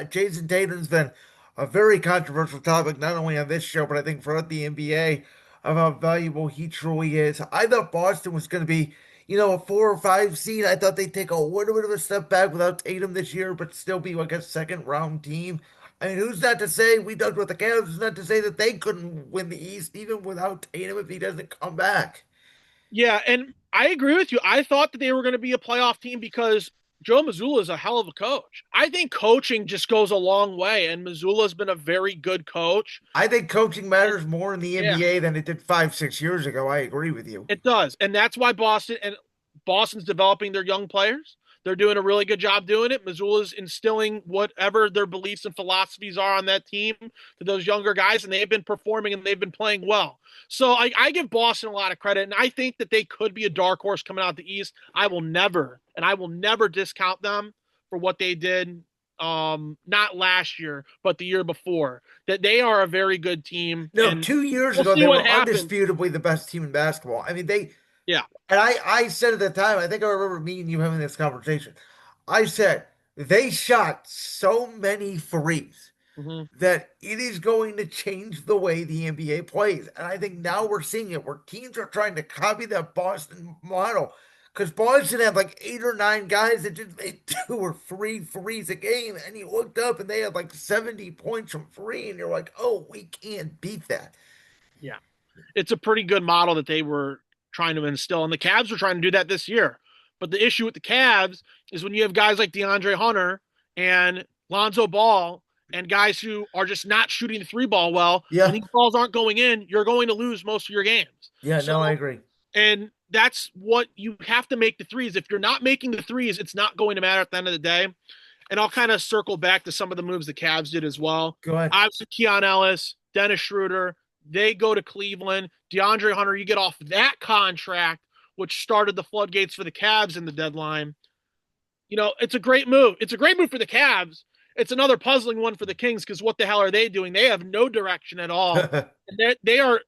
Jason Tatum's been a very controversial topic, not only on this show but I think throughout the NBA of how valuable he truly is. I thought Boston was going to be, a 4 or 5 seed. I thought they'd take a little bit of a step back without Tatum this year, but still be like a second round team. I mean, who's not to say we talked with the Cavs? Who's not to say that they couldn't win the East even without Tatum if he doesn't come back? Yeah, and I agree with you. I thought that they were going to be a playoff team because Joe Mazzulla is a hell of a coach. I think coaching just goes a long way, and Mazzulla's been a very good coach. I think coaching And matters more in the yeah, NBA than it did 5, 6 years ago. I agree with you. it does. And that's why Boston's developing their young players. They're doing a really good job doing it. Missoula's instilling whatever their beliefs and philosophies are on that team to those younger guys, and they've been performing and they've been playing well. So I give Boston a lot of credit, and I think that they could be a dark horse coming out the East. I will never discount them for what they did, not last year, but the year before. That they are a very good team, No, and 2 years we'll ago see they what were happens. undisputably the best team in basketball. I mean, Yeah. and I said at the time, I think I remember me and you having this conversation. I said they shot so many threes Hmm. that it is going to change the way the NBA plays. And I think now we're seeing it where teams are trying to copy that Boston model. Because Boston had like 8 or 9 guys that just made 2 or 3 threes a game. And you looked up and they had like 70 points from three. And you're like, oh, we can't beat that. Yeah. It's a pretty good model that they were trying to instill, and the Cavs are trying to do that this year. But the issue with the Cavs is when you have guys like DeAndre Hunter and Lonzo Ball and guys who are just not shooting the three ball well, when Yeah. these balls aren't going in, you're going to lose most of your games. Yeah, So, no, I agree. and that's what you have to make the threes. If you're not making the threes, it's not going to matter at the end of the day. And I'll kind of circle back to some of the moves the Cavs did as well. Go ahead. Obviously, Keon Ellis, Dennis Schroeder, they go to Cleveland. DeAndre Hunter, you get off that contract, which started the floodgates for the Cavs in the deadline. It's a great move. It's a great move for the Cavs. It's another puzzling one for the Kings because what the hell are they doing? They have no direction at all. And they are,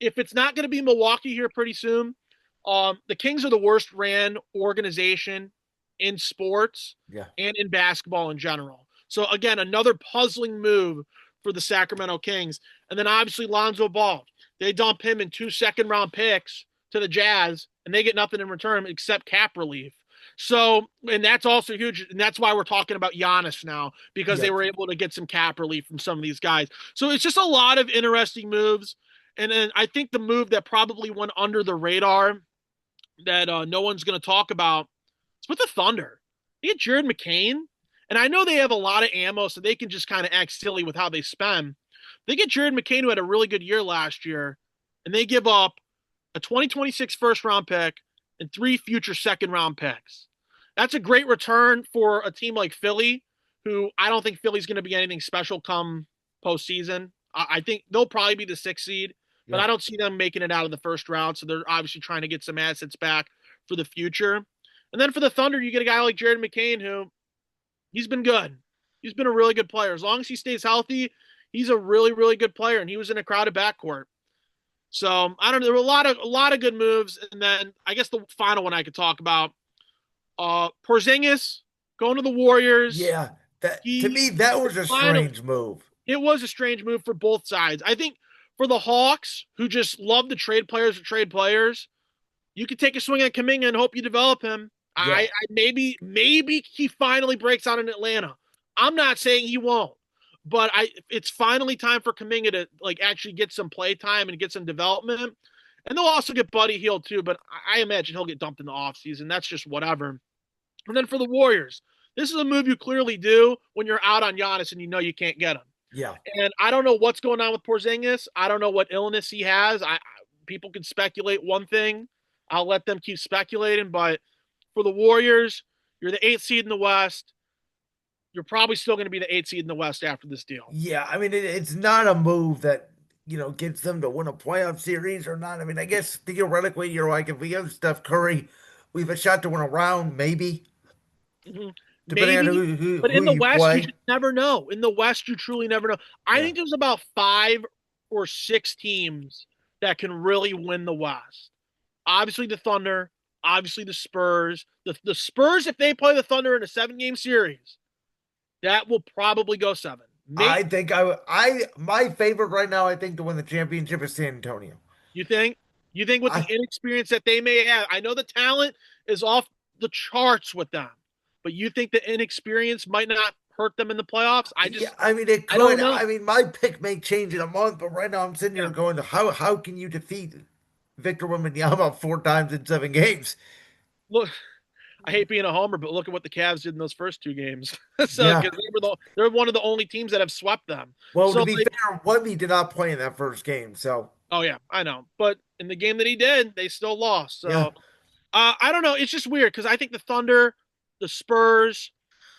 if it's not going to be Milwaukee here pretty soon, the Kings are the worst ran organization in sports Yeah. and in basketball in general. So again, another puzzling move for the Sacramento Kings. And then obviously Lonzo Ball. They dump him in 2 second-round picks to the Jazz, and they get nothing in return except cap relief. So, and that's also huge. And that's why we're talking about Giannis now, because they Yep. were able to get some cap relief from some of these guys. So it's just a lot of interesting moves. And then I think the move that probably went under the radar that no one's going to talk about is with the Thunder. They get Jared McCain. And I know they have a lot of ammo, so they can just kind of act silly with how they spend. They get Jared McCain, who had a really good year last year, and they give up a 2026 first round pick and 3 future second round picks. That's a great return for a team like Philly, who I don't think Philly's going to be anything special come postseason. I think they'll probably be the 6th seed, but Yeah. I don't see them making it out of the first round. So they're obviously trying to get some assets back for the future. And then for the Thunder, you get a guy like Jared McCain, who he's been good. He's been a really good player. As long as he stays healthy, he's a really, really good player. And he was in a crowded backcourt. So I don't know. There were a lot of good moves. And then I guess the final one I could talk about, Porzingis going to the Warriors. Yeah. That to He me that was a finally, strange move. it was a strange move for both sides. I think for the Hawks, who just love to trade players for trade players, you could take a swing at Kuminga and hope you develop him. Yeah. Maybe he finally breaks out in Atlanta. I'm not saying he won't, but it's finally time for Kuminga to like actually get some play time and get some development. And they'll also get Buddy Hield too, but I imagine he'll get dumped in the offseason. That's just whatever. And then for the Warriors, this is a move you clearly do when you're out on Giannis and you know you can't get him. Yeah. And I don't know what's going on with Porzingis. I don't know what illness he has. People can speculate one thing. I'll let them keep speculating. But for the Warriors, you're the 8th seed in the West. You're probably still going to be the 8th seed in the West after this deal. Yeah. I mean, it's not a move that gets them to win a playoff series or not. I mean, I guess theoretically, you're like, if we have Steph Curry, we have a shot to win a round, maybe, Mm-hmm. depending on Maybe, but who in the you West, you play. just never know. In the West, you truly never know. I Yeah. think there's about 5 or 6 teams that can really win the West. Obviously, the Thunder, obviously, the Spurs. The Spurs, if they play the Thunder in a 7-game series, that will probably go 7. I think my favorite right now, I think to win the championship is San Antonio. You think? You think with the I inexperience that they may have, I know the talent is off the charts with them, but you think the inexperience might not hurt them in the playoffs? Yeah, I mean it I don't could. know. I mean my pick may change in a month, but right now I'm sitting here Yeah. going, how can you defeat Victor Wembanyama 4 times in 7 games? Look, I hate being a homer, but look at what the Cavs did in those first 2 games. So Yeah. because they're one of the only teams that have swept them. Well, So to be like, fair, Wemby did not play in that first game, so oh yeah, I know. But in the game that he did, they still lost. yeah. So I don't know. It's just weird because I think the Thunder, the Spurs,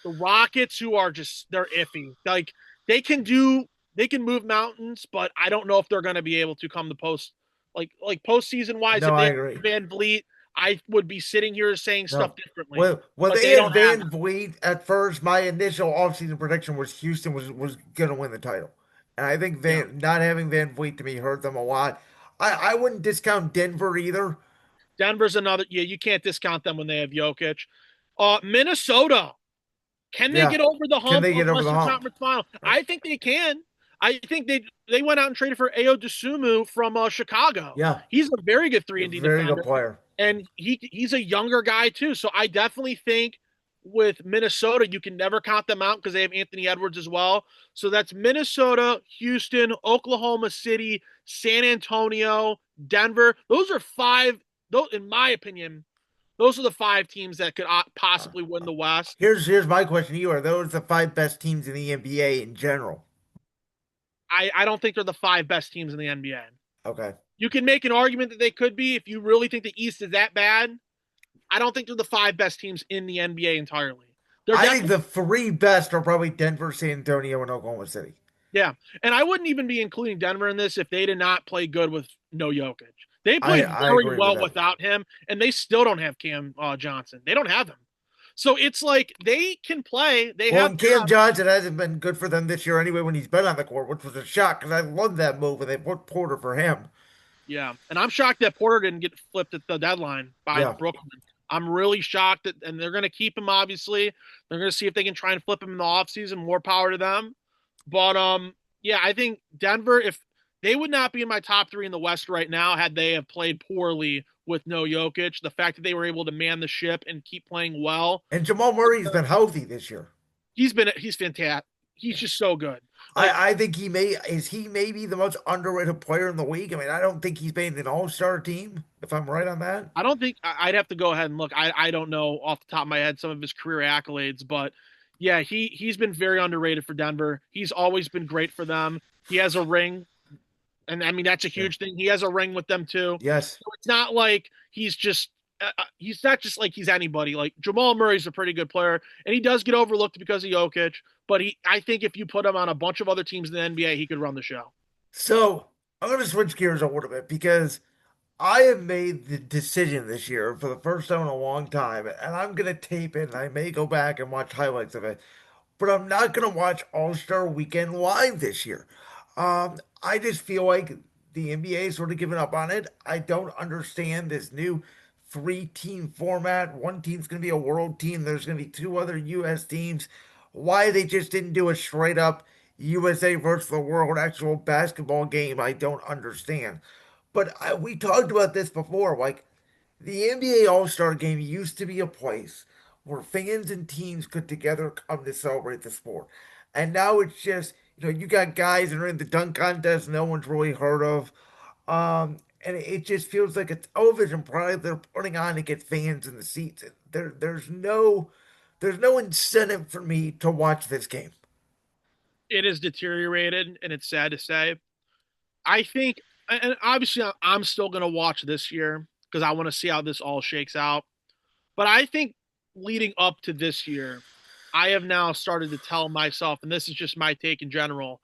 the Rockets, who are just they're iffy. Like they can move mountains, but I don't know if they're going to be able to come to like postseason wise. No, If they I had agree. Van Vliet, I would be sitting here saying stuff No. differently. When But they they had don't have Van Vliet at first, my initial offseason prediction was Houston was gonna win the title. And I think yeah. Van not having Van Vliet to me hurt them a lot. I wouldn't discount Denver either. Denver's another. Yeah, you can't discount them when they have Jokic. Minnesota. Can they Yeah. get over the Can hump they of get over the Western hump? Conference Final? I think they can. I think they went out and traded for Ayo Dosunmu from Chicago. Yeah. He's a very good 3 and D Very good defender, player. and he's a younger guy too. So I definitely think with Minnesota, you can never count them out because they have Anthony Edwards as well. So that's Minnesota, Houston, Oklahoma City, San Antonio, Denver. Those are 5. Those, in my opinion, Those are the five teams that could Uh, possibly win the West. here's my question to you: Are those the five best teams in the NBA in general? I don't think they're the five best teams in the NBA. Okay. You can make an argument that they could be if you really think the East is that bad. I don't think they're the five best teams in the NBA entirely. They're I think definitely, the three best are probably Denver, San Antonio, and Oklahoma City. yeah. And I wouldn't even be including Denver in this if they did not play good with no Jokic. They played I very agree with well that. without him, and they still don't have Cam Johnson. They don't have him. So it's like they can play. They Well, have and Cam depth. Johnson hasn't been good for them this year anyway when he's been on the court, which was a shock because I love that move and they put Porter for him. Yeah, and I'm shocked that Porter didn't get flipped at the deadline by Yeah. Brooklyn. I'm really shocked that, and they're going to keep him. Obviously, they're going to see if they can try and flip him in the offseason. More power to them. But yeah, I think Denver, if they would not be in my top three in the West right now, had they have played poorly with no Jokic. The fact that they were able to man the ship and keep playing well, And Jamal Murray's been healthy this year. he's fantastic. He's just so good. Like I think he maybe the most underrated player in the league. I mean, I don't think he's made an all-star team, if I'm right on that. I don't think I'd have to go ahead and look. I don't know off the top of my head some of his career accolades, but yeah, he's been very underrated for Denver. He's always been great for them. He has a ring, and I mean that's a Yeah. huge thing. He has a ring with them too. Yes. So it's not like he's not just like he's anybody. Like Jamal Murray's a pretty good player, and he does get overlooked because of Jokic. But I think if you put him on a bunch of other teams in the NBA, he could run the show. So I'm going to switch gears a little bit because I have made the decision this year for the first time in a long time, and I'm going to tape it and I may go back and watch highlights of it, but I'm not going to watch All-Star Weekend live this year. I just feel like the NBA sort of given up on it. I don't understand this new three-team format. One team's going to be a world team. There's going to be two other U.S. teams. Why they just didn't do a straight up USA versus the world actual basketball game, I don't understand. But we talked about this before. Like the NBA All Star Game used to be a place where fans and teams could together come to celebrate the sport, and now it's just you got guys that are in the dunk contest no one's really heard of, and it just feels like a television product they're putting on to get fans in the seats. There's no incentive for me to watch this game. It is deteriorated, and it's sad to say. I think, and obviously, I'm still going to watch this year because I want to see how this all shakes out. But I think leading up to this year, I have now started to tell myself, and this is just my take in general,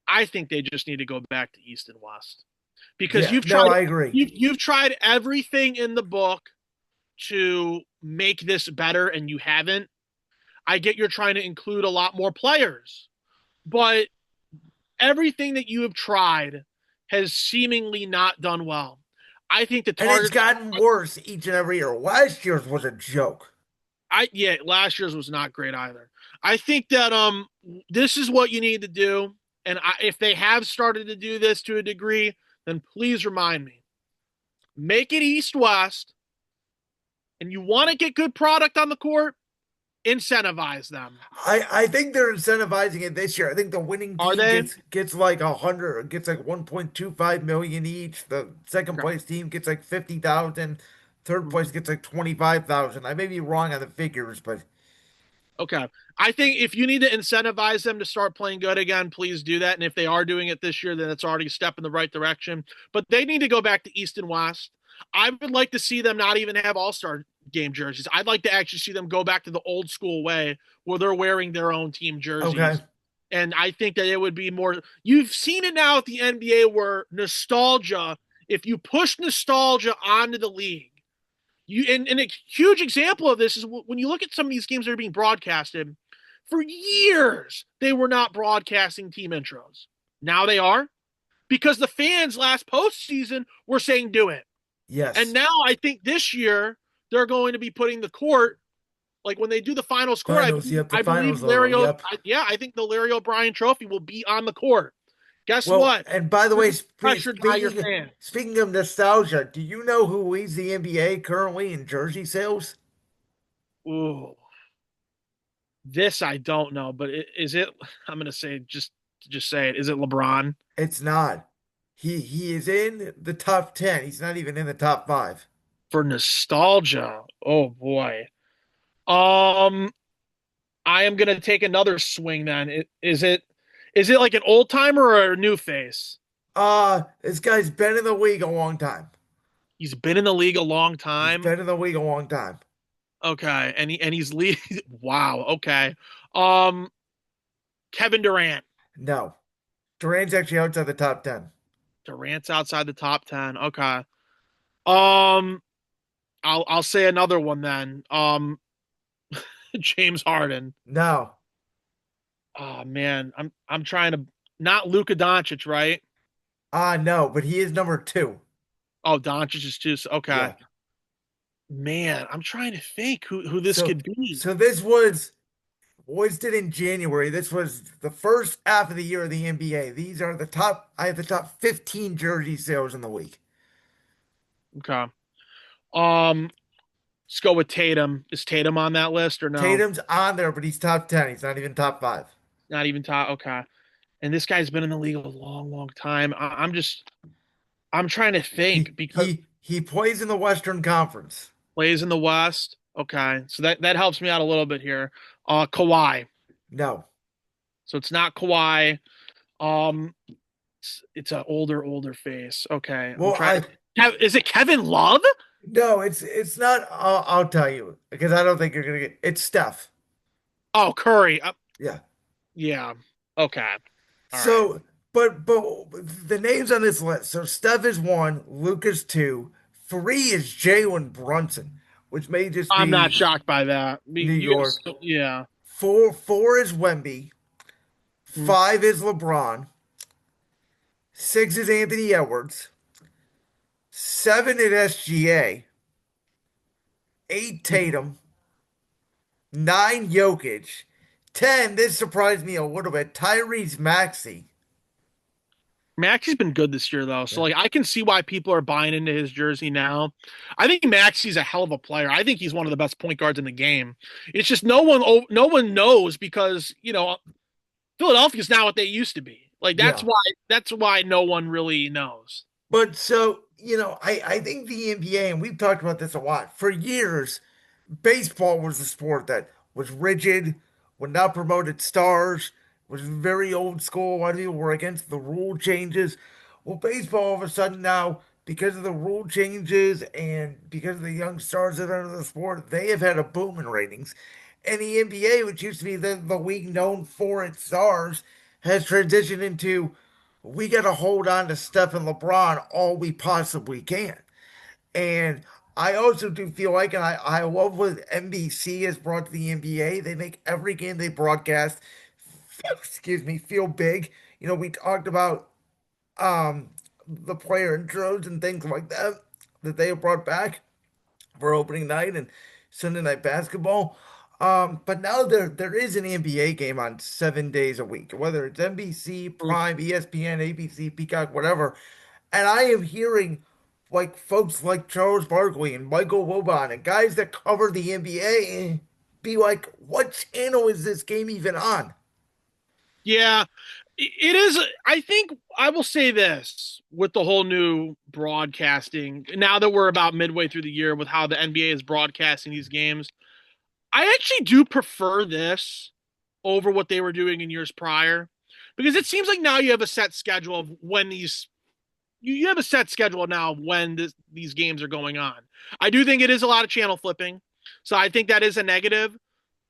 I think they just need to go back to East and West because Yeah, no, I agree. you've tried everything in the book to make this better, and you haven't. I get you're trying to include a lot more players, but everything that you have tried has seemingly not done well. I think the And it's target gotten worse each and every year. Last year's was a joke. I yeah, last year's was not great either. I think that this is what you need to do, and if they have started to do this to a degree, then please remind me. Make it East West, and you want to get good product on the court, incentivize them. I think they're incentivizing it this year. I think the winning Are team they? gets like 100, gets like 1.25 million each. The second Okay. place team gets like 50,000. Third Mhm. place gets like 25,000. I may be wrong on the figures, but Okay. I think if you need to incentivize them to start playing good again, please do that. And if they are doing it this year, then it's already a step in the right direction. But they need to go back to East and West. I would like to see them not even have all-star game jerseys. I'd like to actually see them go back to the old school way where they're wearing their own team okay. jerseys. And I think that it would be more. You've seen it now at the NBA where nostalgia, if you push nostalgia onto the league, and a huge example of this is when you look at some of these games that are being broadcasted. For years, they were not broadcasting team intros. Now they are because the fans last postseason were saying do it. And Yes. now I think this year they're going to be putting the court like when they do the final score. Finals. Yep. The I believe finals logo. Larry. Yep. Yeah, I think the Larry O'Brien Trophy will be on the court. Guess Well, what? and by the You're way, pressured by your fans. speaking of nostalgia, do you know who leads the NBA currently in jersey sales? Ooh, this I don't know, but is it? I'm going to say just say it. Is it LeBron? It's not. He is in the top 10. He's not even in the top five. For nostalgia. Oh boy. Um, I am gonna take another swing then. Is it like an old timer or a new face? This guy's been in the league a long time. He's been in the league a long He's time. been in the league a long time. Okay, and he's lead. Wow. Okay. Um, Kevin Durant. No. Durant's actually outside the top 10. Durant's outside the top 10. Okay. Um, I'll say another one then. James Harden. No. Oh man, I'm trying to not Luka Doncic, right? No, but he is number two. Oh, Doncic is too. Okay. Yeah. Man, I'm trying to think who this So could be. so this was hoisted in January. This was the first half of the year of the NBA. These are the top I have the top 15 jersey sales in the week. Okay. Um, let's go with Tatum. Is Tatum on that list or no? Tatum's on there, but he's top 10. He's not even top five. Not even top. Okay. And this guy's been in the league a long, long time. I'm trying to think He because he he plays in the Western Conference. plays in the West. Okay, so that helps me out a little bit here. Kawhi. No. So it's not Kawhi. Um, it's an older face. Okay, I'm Well, trying. Is it Kevin Love? no, it's not. I'll tell you because I don't think you're gonna get. It's Steph. Oh, Curry. Yeah. Yeah. Okay. All right. So, but the names on this list. So Steph is one, Luka's two, three is Jalen Brunson, which may just I'm not be shocked by that. New You York. guys, yeah. Four is Wemby, Hmm. five is LeBron, six is Anthony Edwards, seven is SGA, eight Tatum, nine Jokic, 10. This surprised me a little bit. Tyrese Maxey. Maxey's been good this year though, so Yeah. like I can see why people are buying into his jersey now. I think Maxey's a hell of a player. I think he's one of the best point guards in the game. It's just no one knows because Philadelphia's not what they used to be. Like Yeah. that's why no one really knows. But so, I think the NBA, and we've talked about this a lot, for years, baseball was a sport that was rigid, would not promoted stars, was very old school. A lot of people were against the rule changes. Well, baseball all of a sudden now, because of the rule changes and because of the young stars that are in the sport, they have had a boom in ratings. And the NBA, which used to be the league known for its stars, has transitioned into we got to hold on to Steph and LeBron all we possibly can. And I also do feel like, and I love what NBC has brought to the NBA. They make every game they broadcast, excuse me, feel big. We talked about the player intros and things like that they have brought back for opening night and Sunday night basketball. But now there is an NBA game on 7 days a week, whether it's NBC, Prime, ESPN, ABC, Peacock, whatever. And I am hearing like folks like Charles Barkley and Michael Wilbon and guys that cover the NBA be like, what channel is this game even on? Yeah, it is. I think I will say this with the whole new broadcasting. Now that we're about midway through the year with how the NBA is broadcasting these games, I actually do prefer this over what they were doing in years prior because it seems like now you have a set schedule of when you have a set schedule now when these games are going on. I do think it is a lot of channel flipping, so I think that is a negative.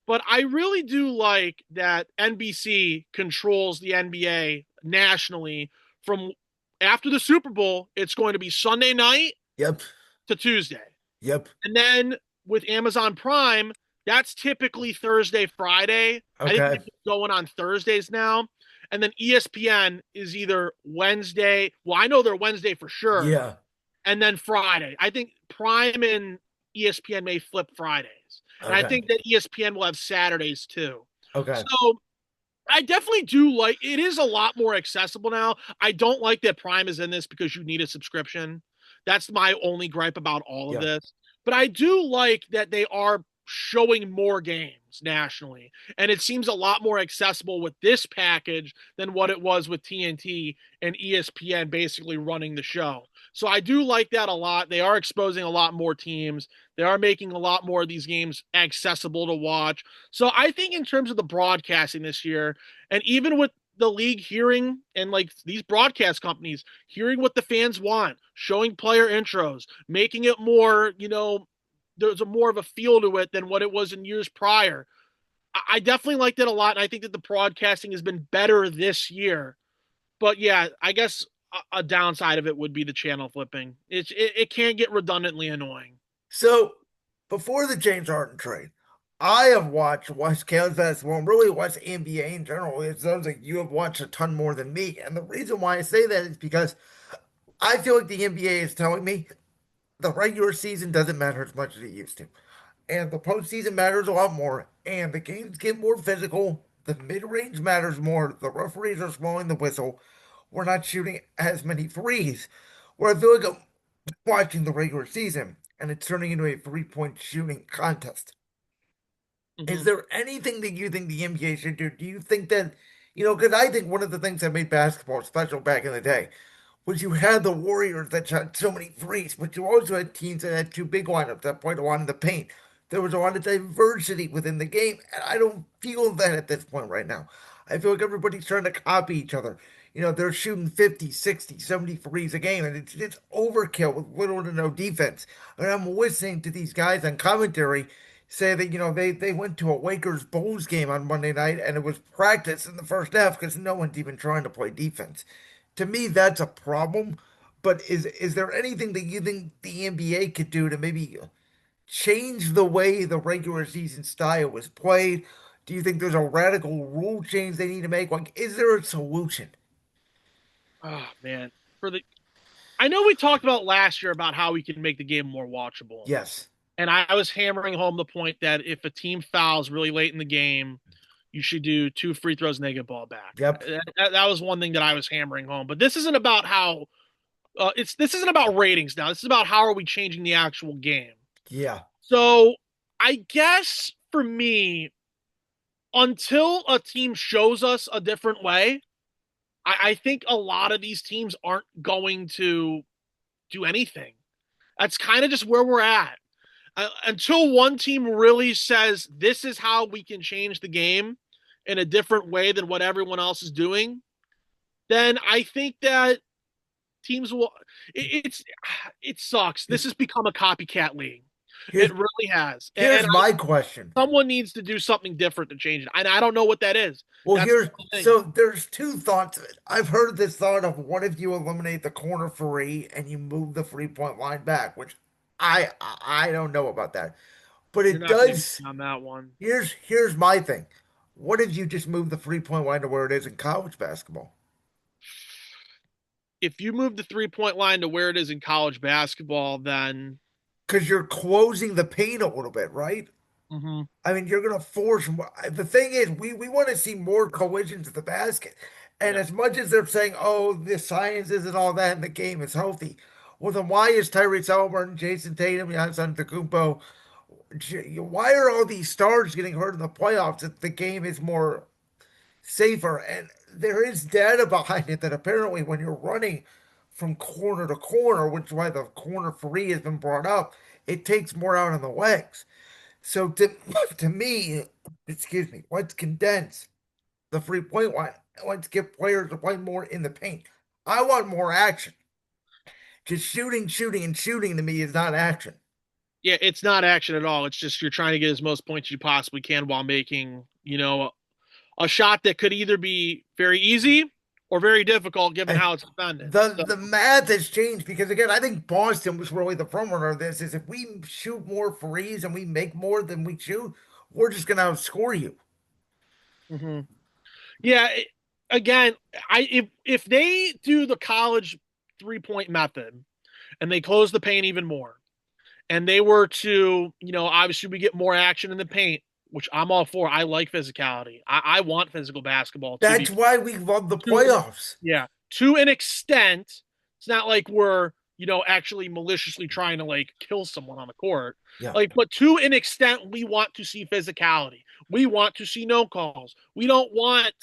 But I really do like that NBC controls the NBA nationally from after the Super Bowl. It's going to be Sunday night Yep, to Tuesday. yep. And then with Amazon Prime, that's typically Thursday, Friday. I think Okay. they're going on Thursdays now. And then ESPN is either Wednesday. Well, I know they're Wednesday for sure. Yeah. And then Friday. I think Prime and ESPN may flip Fridays. And I Okay. think that ESPN will have Saturdays too. Okay. So I definitely do like it is a lot more accessible now. I don't like that Prime is in this because you need a subscription. That's my only gripe about all of Yeah. this. But I do like that they are showing more games nationally. And it seems a lot more accessible with this package than what it was with TNT and ESPN basically running the show. So I do like that a lot. They are exposing a lot more teams. They are making a lot more of these games accessible to watch. So I think in terms of the broadcasting this year, and even with the league hearing and like these broadcast companies hearing what the fans want, showing player intros, making it more, there's a more of a feel to it than what it was in years prior. I definitely liked it a lot, and I think that the broadcasting has been better this year. But yeah, I guess a downside of it would be the channel flipping. It can get redundantly annoying. So before the James Harden trade, I have watched college basketball and really watched NBA in general. It sounds like you have watched a ton more than me. And the reason why I say that is because I feel like the NBA is telling me the regular season doesn't matter as much as it used to. And the postseason matters a lot more. And the games get more physical. The mid range matters more. The referees are blowing the whistle. We're not shooting as many threes. Where I feel like I'm watching the regular season and it's turning into a 3 point shooting contest. Is Mm-hmm. there anything that you think the NBA should do? Do you think that, because I think one of the things that made basketball special back in the day was you had the Warriors that shot so many threes, but you also had teams that had two big lineups that played a lot in the paint. There was a lot of diversity within the game, and I don't feel that at this point right now. I feel like everybody's trying to copy each other. They're shooting 50, 60, 70 threes a game, and it's overkill with little to no defense. And I'm listening to these guys on commentary say that, they went to a Lakers Bulls game on Monday night, and it was practice in the first half because no one's even trying to play defense. To me, that's a problem. But is there anything that you think the NBA could do to maybe change the way the regular season style was played? Do you think there's a radical rule change they need to make? Like, is there a solution? Oh man, for the I know we talked about last year about how we can make the game more watchable, Yes. and I was hammering home the point that if a team fouls really late in the game, you should do two free throws and they get ball back. Yep. That was one thing that I was hammering home. But this isn't about how this isn't about ratings now. This is about how are we changing the actual game. Yeah. So I guess for me, until a team shows us a different way, I think a lot of these teams aren't going to do anything. That's kind of just where we're at. Until one team really says this is how we can change the game in a different way than what everyone else is doing, then I think that teams will. It sucks. This has become a copycat league. Here's It really has, and here's my question. someone needs to do something different to change it. And I don't know what that is. Well, That's the thing. so there's two thoughts of it. I've heard this thought of what if you eliminate the corner free and you move the 3 point line back, which I don't know about that. But You're it not going to get does. me on that one. Here's my thing. What if you just move the 3 point line to where it is in college basketball? If you move the 3 point line to where it is in college basketball, then Because you're closing the paint a little bit, right? mhm, I mean, you're gonna force more. The thing is, we want to see more collisions at the basket. And yeah. as much as they're saying, "Oh, the science isn't all that, and the game is healthy," well, then why is Tyrese Halliburton, Jason Tatum, Giannis Antetokounmpo? Why are all these stars getting hurt in the playoffs if the game is more safer? And there is data behind it that apparently when you're running from corner to corner, which is why the corner free has been brought up, it takes more out on the legs. So to me, excuse me, let's condense the 3 point line. Let's get players to play more in the paint. I want more action. Just shooting, shooting, and shooting to me is not action. Yeah, it's not action at all. It's just you're trying to get as most points you possibly can while making, a shot that could either be very easy or very difficult given And how it's defended. the So, the math has changed because again, I think Boston was really the front runner of this. Is if we shoot more threes and we make more than we shoot, we're just gonna outscore you. mhm. Yeah, again, I if they do the college 3 point method and they close the paint even more, and they were to, obviously we get more action in the paint, which I'm all for. I like physicality. I want physical basketball to That's be why we love the to playoffs. yeah, to an extent. It's not like we're, actually maliciously trying to like kill someone on the court. Yeah. Like, but to an extent, we want to see physicality. We want to see no calls. We don't want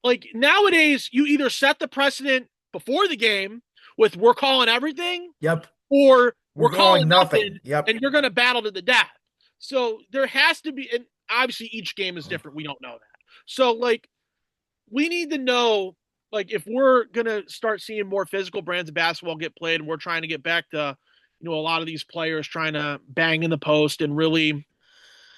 like nowadays you either set the precedent before the game with we're calling everything Yep. or We're we're calling calling nothing. nothing Yep. and you're going to battle to the death. So there has to be, and obviously each game is different. We don't know that. So like we need to know like if we're going to start seeing more physical brands of basketball get played and we're trying to get back to a lot of these players trying to bang in the post and really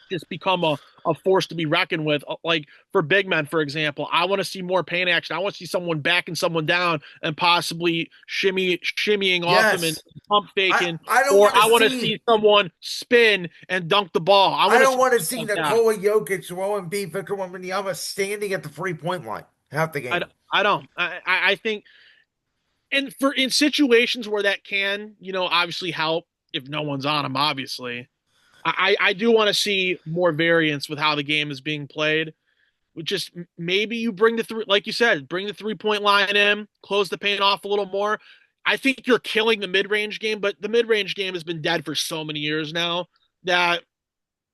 just become a force to be reckoned with. Like for big men, for example, I want to see more paint action. I want to see someone backing someone down and possibly shimmying off them and Yes. pump I faking, I don't or want to I want to see see someone spin and dunk the ball. I I want to don't see want to stuff see like that. Nikola Jokic, Joel Embiid, Victor Wembanyama standing at the 3-point line half the I, game. I don't. I think, and for in situations where that can, obviously help if no one's on them, obviously. I do want to see more variance with how the game is being played. Just maybe you bring the three, like you said, bring the 3-point line in, close the paint off a little more. I think you're killing the mid range game, but the mid range game has been dead for so many years now that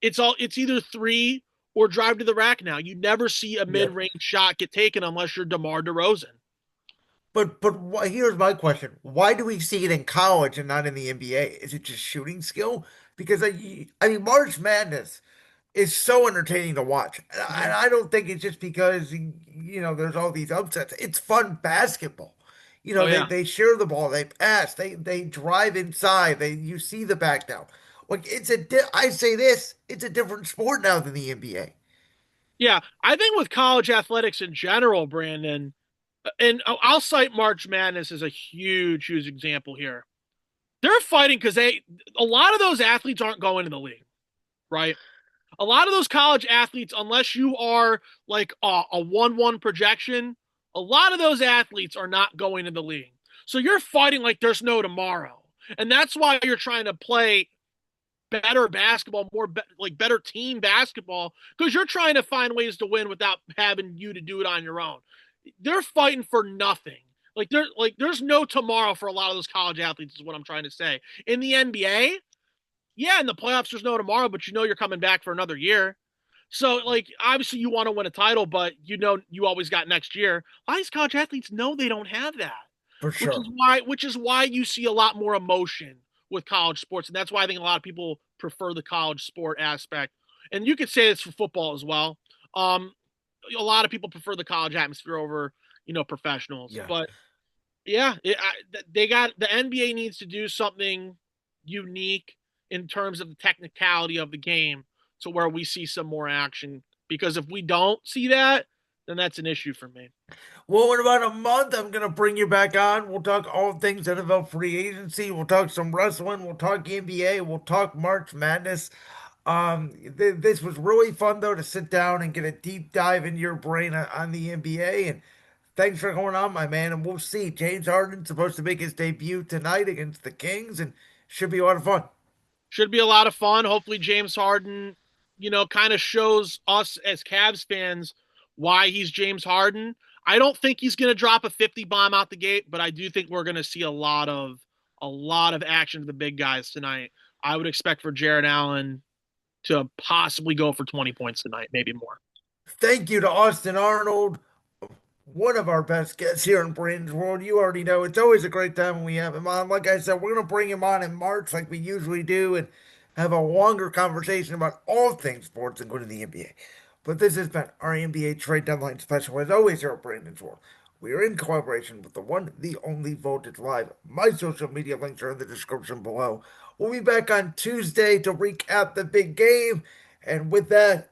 it's either three or drive to the rack now. You never see a mid Yep. range shot get taken unless you're DeMar DeRozan. But here's my question: why do we see it in college and not in the NBA? Is it just shooting skill? Because I mean, March Madness is so entertaining to watch, and Mm-hmm. I don't think it's just because there's all these upsets. It's fun basketball. Oh They yeah, they share the ball, they pass, they drive inside, they you see the back down. Like I say this, it's a different sport now than the NBA. yeah. I think with college athletics in general, Brandon, and I'll cite March Madness as a huge, huge example here. They're fighting because a lot of those athletes aren't going to the league, right? A lot of those college athletes, unless you are like a 1-1 projection, a lot of those athletes are not going to the league. So you're fighting like there's no tomorrow. And that's why you're trying to play better basketball, like better team basketball, because you're trying to find ways to win without having you to do it on your own. They're fighting for nothing. There's no tomorrow for a lot of those college athletes, is what I'm trying to say. In the NBA, yeah, in the playoffs, there's no tomorrow, but you're coming back for another year. So, like, obviously, you want to win a title, but you always got next year. A lot of these college athletes know they don't have that, For sure. which is why you see a lot more emotion with college sports, and that's why I think a lot of people prefer the college sport aspect. And you could say this for football as well. Um, a lot of people prefer the college atmosphere over professionals, Yeah. but yeah, they got the NBA needs to do something unique in terms of the technicality of the game to where we see some more action. Because if we don't see that, then that's an issue for me. Well, in about a month, I'm gonna bring you back on. We'll talk all things NFL free agency. We'll talk some wrestling. We'll talk NBA. We'll talk March Madness. This was really fun though to sit down and get a deep dive into your brain on the NBA. And thanks for going on, my man. And we'll see. James Harden's supposed to make his debut tonight against the Kings, and should be a lot of fun. Should be a lot of fun. Hopefully, James Harden, kind of shows us as Cavs fans why he's James Harden. I don't think he's going to drop a 50 bomb out the gate, but I do think we're going to see a lot of action to the big guys tonight. I would expect for Jared Allen to possibly go for 20 points tonight, maybe more. Thank you to Austin Arnold, one of our best guests here in Brandon's World. You already know it's always a great time when we have him on. Like I said, we're going to bring him on in March like we usually do and have a longer conversation about all things sports, including the NBA. But this has been our NBA trade deadline special, as always, here at Brandon's World. We are in collaboration with the one, the only Voltage Live. My social media links are in the description below. We'll be back on Tuesday to recap the big game. And with that,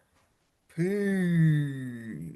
peace.